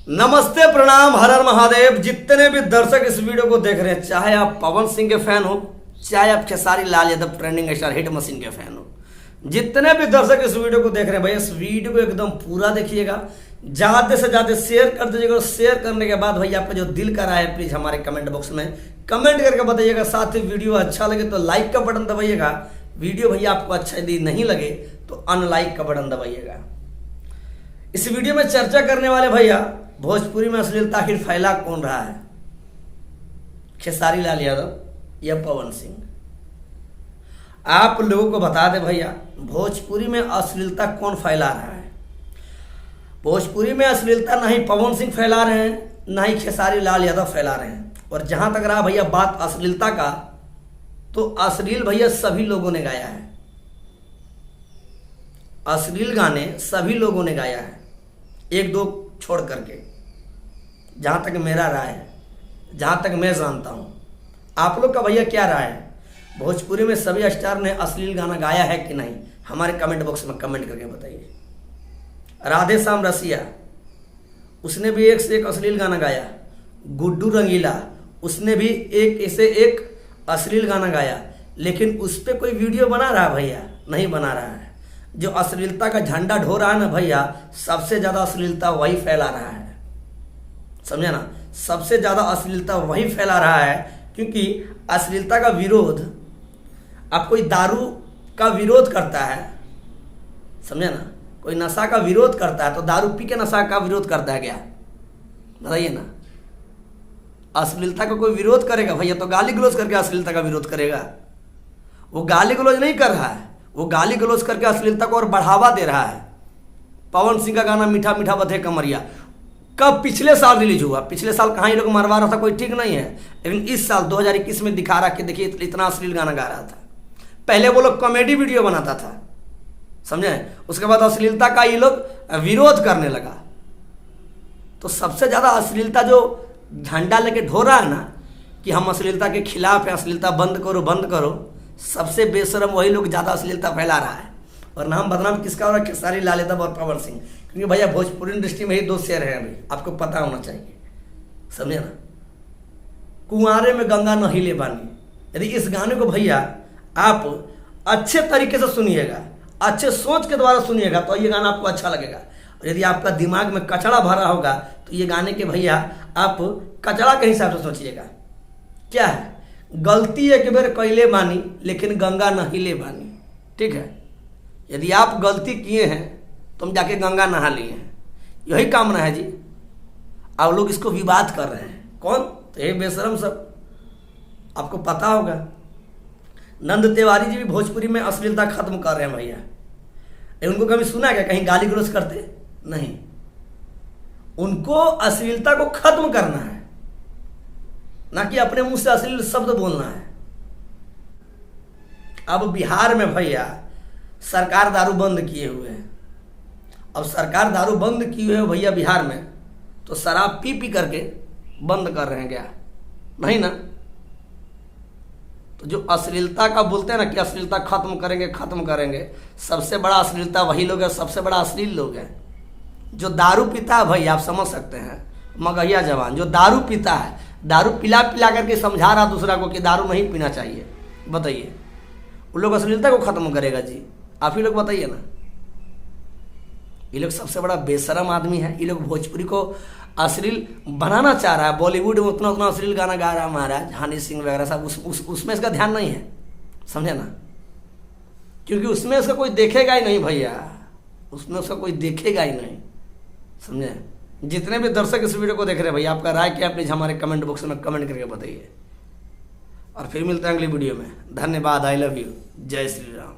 नमस्ते, प्रणाम, हर हर महादेव। जितने भी दर्शक इस वीडियो को देख रहे हैं, चाहे आप पवन सिंह के फैन हो, चाहे आप Khesari Lal Yadav trending star hit machine के फैन हो, जितने भी दर्शक इस वीडियो को देख रहे हैं भैया, इस वीडियो को एकदम पूरा देखिएगा, ज़्यादा से ज़्यादा शेयर कर दीजिएगा। और शेयर करने के बाद भैया आपका जो दिल का राय है प्लीज़ हमारे कमेंट बॉक्स में कमेंट करके बताइएगा। साथ ही वीडियो अच्छा लगे तो लाइक का बटन दबाइएगा, वीडियो भैया आपको अच्छा यदि नहीं लगे तो अनलाइक का बटन दबाइएगा। इस वीडियो में चर्चा करने वाले भैया, भोजपुरी में अश्लीलता आखिर फैला कौन रहा है, खेसारी लाल यादव या पवन सिंह? आप लोगों को बता दें भैया, भोजपुरी में अश्लीलता कौन फैला रहा है? भोजपुरी में अश्लीलता ना ही पवन सिंह फैला रहे हैं, ना ही खेसारी लाल यादव फैला रहे हैं। और जहां तक रहा भैया बात अश्लीलता का, तो अश्लील भैया सभी लोगों ने गाया है, अश्लील गाने सभी लोगों ने गाया है, एक दो छोड़ करके। जहां तक मेरा राय है, जहां तक मैं जानता हूं, आप लोग का भैया क्या राय है? भोजपुरी में सभी स्टार ने अश्लील गाना गाया है कि नहीं? हमारे कमेंट बॉक्स में कमेंट करके बताइए। राधे श्याम रसिया, उसने भी एक से एक अश्लील गाना गाया। गुड्डू रंगीला, उसने भी एक से एक अश्लील गाना गाया, लेकिन उस पर कोई वीडियो बना रहा है भैया? नहीं बना रहा है। जो अश्लीलता का झंडा ढो रहा है ना भैया, सबसे ज़्यादा अश्लीलता वही फैला रहा है, समझे ना? सबसे ज़्यादा अश्लीलता वही फैला रहा है, क्योंकि अश्लीलता का विरोध, अब कोई दारू का विरोध करता है, समझे ना? कोई नशा का विरोध करता है तो दारू पी के नशा का विरोध करता है क्या? बताइए ना। अश्लीलता का कोई विरोध करेगा भैया तो गाली गलौज करके अश्लीलता का विरोध करेगा। वो गाली गलौज नहीं कर रहा है, वो गाली गलौज करके अश्लीलता को और बढ़ावा दे रहा है। पवन सिंह का गाना मीठा मीठा बधे कमरिया कब पिछले साल रिलीज हुआ? पिछले साल कहाँ ये लोग मरवा रहा था, कोई ठीक नहीं है, लेकिन इस साल 2021 में दिखा रहा कि देखिए इतना अश्लील गाना गा रहा था। पहले वो लोग कॉमेडी वीडियो बनाता था, समझे? उसके बाद अश्लीलता का ये लोग विरोध करने लगा। तो सबसे ज़्यादा अश्लीलता जो झंडा लेके ढो रहा है ना कि हम अश्लीलता के खिलाफ हैं, अश्लीलता बंद करो बंद करो, सबसे बेशरम वही लोग ज़्यादा अश्लीलता फैला रहा है। और नाम बदनाम किसका हो रहा है? खेसारी लाल यादव और पवन सिंह। क्योंकि भैया भोजपुरी इंडस्ट्री में ही दो शेर हैं अभी, आपको पता होना चाहिए, समझे ना? कुंवारे में गंगा नहिले बानी। यदि इस गाने को भैया आप अच्छे तरीके से सुनिएगा, अच्छे सोच के द्वारा सुनिएगा, तो ये गाना आपको अच्छा लगेगा। और यदि आपका दिमाग में कचड़ा भरा होगा तो ये गाने के भैया आप कचड़ा के हिसाब से सोचिएगा। क्या है? गलती एक बेर कैले बानी लेकिन गंगा नहिले बानी। ठीक है, यदि आप गलती किए हैं तो हम जाके गंगा नहा लिए हैं, यही कामना है जी। आप लोग इसको विवाद कर रहे हैं, कौन? तो ये बेशरम सब, आपको पता होगा नंद तिवारी जी भी भोजपुरी में अश्लीलता खत्म कर रहे हैं भैया। उनको कभी सुना क्या कहीं गाली गलौज करते? नहीं। उनको अश्लीलता को खत्म करना है, ना कि अपने मुंह से अश्लील शब्द बोलना है। अब बिहार में भैया सरकार दारू बंद किए हुए हैं। अब सरकार दारू बंद किए हुए हैं भैया बिहार में, तो शराब पी पी करके बंद कर रहे हैं क्या? नहीं ना। तो जो अश्लीलता का बोलते हैं ना कि अश्लीलता खत्म करेंगे खत्म करेंगे, सबसे बड़ा अश्लीलता वही लोग हैं, सबसे बड़ा अश्लील लोग हैं। जो दारू पीता है भैया, आप समझ सकते हैं, मगहिया जवान जो दारू पीता है, दारू पिला पिला करके समझा रहा दूसरा को कि दारू नहीं पीना चाहिए, बताइए उन लोग अश्लीलता को खत्म करेगा जी? आप ही लोग बताइए ना। ये लोग सबसे बड़ा बेशरम आदमी है। ये लोग भोजपुरी को अश्लील बनाना चाह रहा है। बॉलीवुड में उतना उतना अश्लील गाना गा रहा है महाराज, हनी सिंह वगैरह सब, उसमें इसका ध्यान नहीं है, समझे ना? क्योंकि उसमें इसका कोई देखेगा ही नहीं भैया, उसमें उसका कोई देखेगा ही नहीं, समझे? जितने भी दर्शक इस वीडियो को देख रहे हैं भैया, आपका राय क्या प्लीज हमारे कमेंट बॉक्स में कमेंट करके बताइए। और फिर मिलते हैं अगली वीडियो में। धन्यवाद। I love you. जय श्री राम।